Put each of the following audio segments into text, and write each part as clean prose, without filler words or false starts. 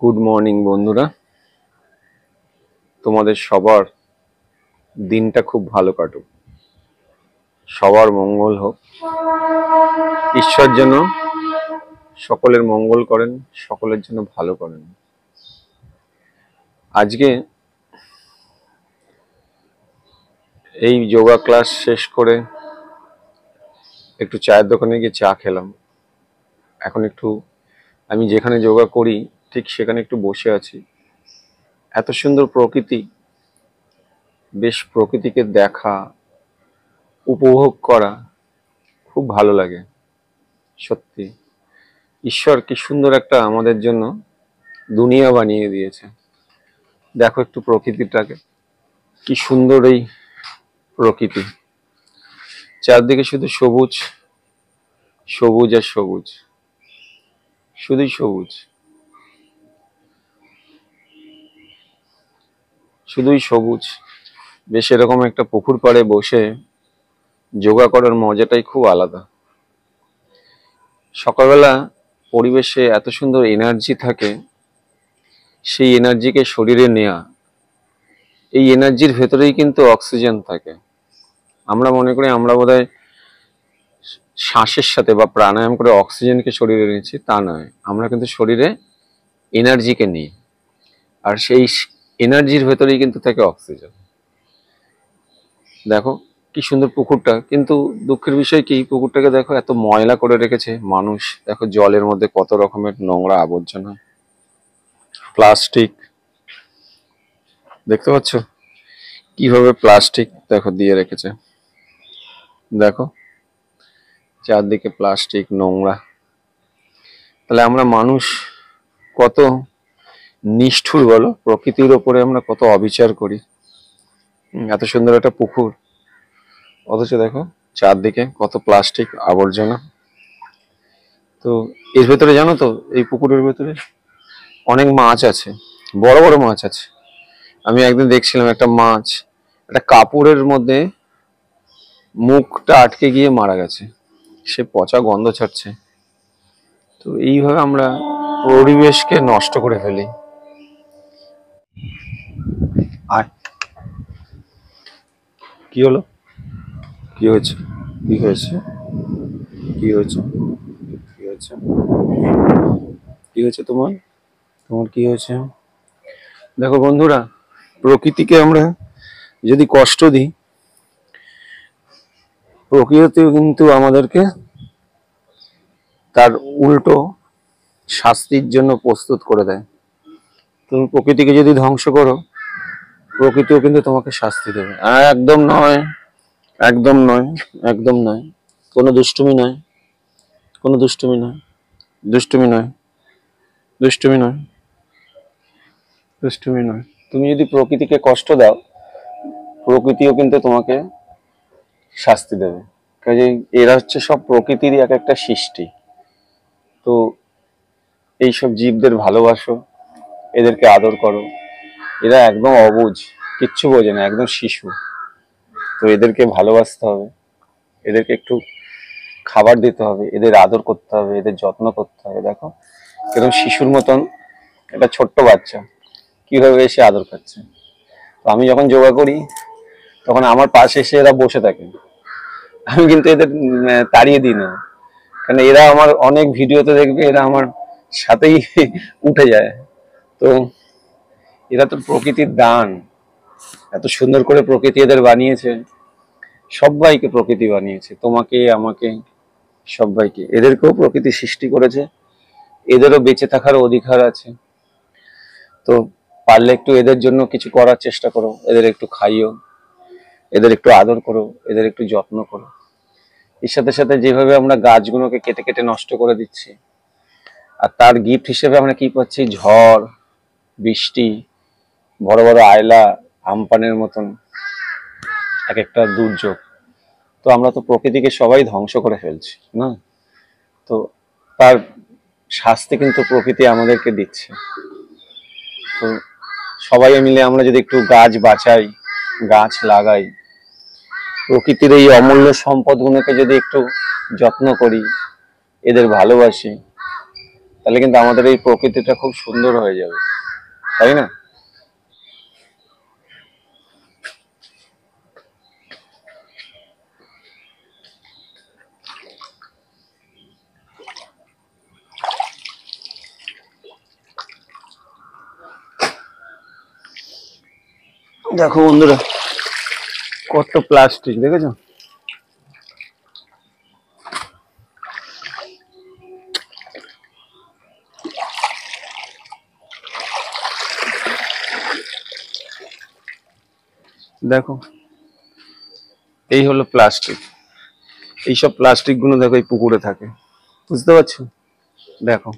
Good morning বন্ধুরা, তোমাদের সবার দিনটা খুব ভালো কাটুক, সবার মঙ্গল হোক। ঈশ্বর যেন সকলের মঙ্গল করেন, সকলের জন্য ভালো করেন। আজকে এই যোগা ক্লাস শেষ করে একটু চায়ের দোকানে গিয়ে চা খেলাম। এখন একটু আমি যেখানে যোগা করি ঠিক সেখানে একটু বসে আছি। এত সুন্দর প্রকৃতি, বেশ প্রকৃতিকে দেখা, উপভোগ করা খুব ভালো লাগে। সত্যি ঈশ্বর কি সুন্দর একটা আমাদের জন্য দুনিয়া বানিয়ে দিয়েছে। দেখো একটু প্রকৃতিটাকে, কি সুন্দর এই প্রকৃতি। চারদিকে শুধু সবুজ, সবুজ আর সবুজ, শুধুই সবুজ, শুধুই সবুজ। বেশ এরকম একটা পুকুর পাড়ে বসে যোগা করার মজাটাই খুব আলাদা। সকালবেলা পরিবেশে এত সুন্দর এনার্জি থাকে, সেই এনার্জিকে শরীরে নেয়া, এই এনার্জির ভেতরেই কিন্তু অক্সিজেন থাকে। আমরা মনে করি আমরা বোধহয় শ্বাসের সাথে বা প্রাণায়াম করে অক্সিজেনকে শরীরে নিচ্ছি, তা নয়। আমরা কিন্তু শরীরে এনার্জিকে নিই, আর সেই এনার্জির ভেতরেই কিন্তু থাকে অক্সিজেন। দেখো কি সুন্দর পুকুরটা, কিন্তু দুঃখের বিষয় কি, পুকুরটাকে দেখো এত ময়লা করে রেখেছে মানুষ। দেখো জলের মধ্যে কত রকমের নোংরা আবর্জনা, প্লাস্টিক, দেখতে পাচ্ছ কিভাবে প্লাস্টিক দেখো দিয়ে রেখেছে। দেখো চারদিকে প্লাস্টিক, নোংরা। তাহলে আমরা মানুষ কত নিষ্ঠুর বলো, প্রকৃতির ওপরে আমরা কত অবিচার করি। এত সুন্দর একটা পুকুর, অথচ দেখো চারদিকে কত প্লাস্টিক আবর্জনা। তো এর ভেতরে জানো তো, এই পুকুরের ভেতরে অনেক মাছ আছে, বড় বড় মাছ আছে। আমি একদিন দেখছিলাম একটা মাছ একটা কাপড়ের মধ্যে মুখটা আটকে গিয়ে মারা গেছে, সে পচা গন্ধ ছাড়ছে। তো এইভাবে আমরা পরিবেশকে নষ্ট করে ফেলি। আর কি হলো, কি হয়েছে, কি হয়েছে, কি হয়েছে, কি হয়েছে, কি হয়েছে তোমার, তোমার কি হয়েছে? দেখো বন্ধুরা, প্রকৃতিকে আমরা যদি কষ্ট দিই, প্রকৃতিও কিন্তু আমাদেরকে তার উল্টো শাস্তির জন্য প্রস্তুত করে দেয়। তুমি প্রকৃতিকে যদি ধ্বংস করো, প্রকৃতিও কিন্তু তোমাকে শাস্তি দেবে। একদম নয়, একদম নয়, একদম নয়, কোনো দুষ্টুমি নয়, কোনো দুষ্টুমি নয়, দুষ্টুমি নয়, দুষ্টুমি নয়, দুষ্টুমি নয়। তুমি যদি প্রকৃতিকে কষ্ট দাও, প্রকৃতিও কিন্তু তোমাকে শাস্তি দেবে। কাজেই এরা হচ্ছে সব প্রকৃতিরই এক একটা সৃষ্টি। তো এইসব জীবদের ভালোবাসো, এদেরকে আদর করো। এরা একদম অবুঝ, কিচ্ছু বোঝে না, একদম শিশু। তো এদেরকে ভালোবাসতে হবে, এদেরকে একটু খাবার দিতে হবে, এদের আদর করতে হবে, এদের যত্ন করতে হবে। দেখো এরকম শিশুর মতন একটা ছোট্ট বাচ্চা কিভাবে এসে আদর খাচ্ছে। তো আমি যখন যোগা করি তখন আমার পাশে এসে এরা বসে থাকে। আমি কিন্তু এদের তাড়িয়ে দিই না, কারণ এরা আমার অনেক ভিডিওতে দেখবে এরা আমার সাথেই উঠে যায়। তো এরা তো প্রকৃতির দান, এত সুন্দর করে প্রকৃতি এদের বানিয়েছে। সবাইকে প্রকৃতি বানিয়েছে, তোমাকে আমাকে সবাইকে। এদেরকেও প্রকৃতি সৃষ্টি করেছে, এদেরও বেঁচে থাকার অধিকার আছে। তো পারলে একটু এদের জন্য কিছু করার চেষ্টা করো, এদের একটু খাইও, এদের একটু আদর করো, এদের একটু যত্ন করো। এর সাথে সাথে যেভাবে আমরা গাছগুলোকে কেটে কেটে নষ্ট করে দিচ্ছি, আর তার গিফট হিসেবে আমরা কি পাচ্ছি, ঝড় বৃষ্টি, বড় বড় আয়লা, আমপানের মতন এক একটা দুর্যোগ। তো আমরা তো প্রকৃতিকে সবাই ধ্বংস করে ফেলছি না? তো তার শাস্তি কিন্তু প্রকৃতি আমাদেরকে দিচ্ছে। তো সবাই মিলে আমরা যদি একটু গাছ বাঁচাই, গাছ লাগাই, প্রকৃতির এই অমূল্য সম্পদগুলোকে যদি একটু যত্ন করি, এদের ভালোবাসি, তাহলে কিন্তু আমাদের এই প্রকৃতিটা খুব সুন্দর হয়ে যাবে, তাই না? দেখো বন্ধুরা, কত প্লাস্টিক দেখেছো? দেখো, এই হলো প্লাস্টিক। এইসব প্লাস্টিক গুলো দেখো এই পুকুরে থাকে, বুঝতে পারছো? দেখো,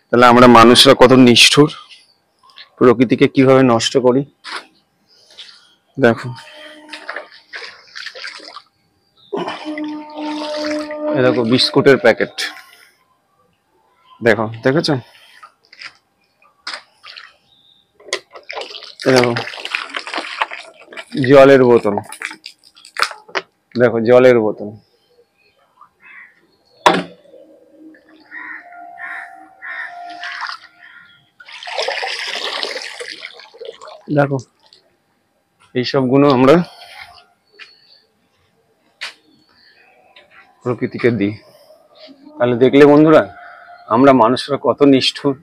তাহলে আমরা মানুষরা কত নিষ্ঠুর, প্রকৃতিকে কিভাবে নষ্ট করি। দেখো, এ দেখো বিস্কুটের প্যাকেট, দেখো, দেখেছো? এ দেখো জলের বোতল, দেখো জলের বোতল। দেখো, এইসব গুলো আমরা প্রকৃতিকে দিই। তাহলে দেখলে বন্ধুরা, আমরা মানুষরা কত নিষ্ঠুর।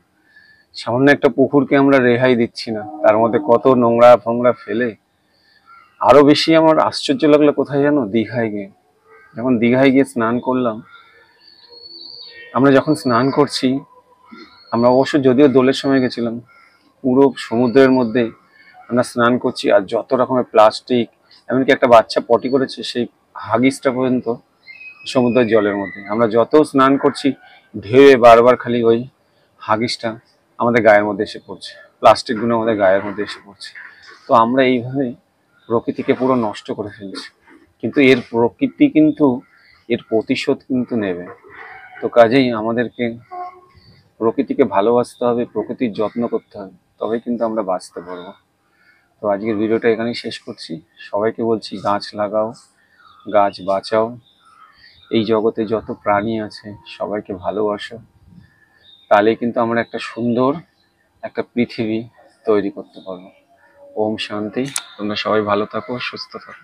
সামান্য একটা পুকুরকে আমরা রেহাই দিচ্ছি না, তার মধ্যে কত নোংরা ফোংরা ফেলে। আরো বেশি আমার আশ্চর্য লাগলো কোথায় জানো? দীঘায় গিয়ে। যখন দীঘায় গিয়ে স্নান করলাম, আমরা যখন স্নান করছি, আমরা অবশ্য যদিও দোলের সময় গেছিলাম, পুরো সমুদ্রের মধ্যে আমরা স্নান করছি, আর যত রকমের প্লাস্টিক, এমনকি একটা বাচ্চা পটি করেছে সেই হাগিসটা পর্যন্ত সমুদ্রের জলের মধ্যে। আমরা যত স্নান করছি, ঢেউয়ে বারবার খালি ওই হাগিসটা আমাদের গায়ের মধ্যে এসে পড়ছে, প্লাস্টিকগুলো আমাদের গায়ের মধ্যে এসে পড়ছে। তো আমরা এইভাবে প্রকৃতিকে পুরো নষ্ট করে ফেলছি। কিন্তু এর প্রকৃতি কিন্তু এর প্রতিশোধ কিন্তু নেবে। তো কাজেই আমাদেরকে প্রকৃতিকে ভালোবাসতে হবে, প্রকৃতির যত্ন করতে হবে, তবে কিন্তু আমরা বাঁচতে পারবো। তো আজকের ভিডিওটা এখানেই শেষ করছি। সবাইকে বলছি, গাছ লাগাও, গাছ বাঁচাও, এই জগতে যত প্রাণী আছে সবাইকে ভালোবাসো। তাহলে কিন্তু আমরা একটা সুন্দর একটা পৃথিবী তৈরি করতে পারবো। ওম শান্তি। তোমরা সবাই ভালো থাকো, সুস্থ থাকো।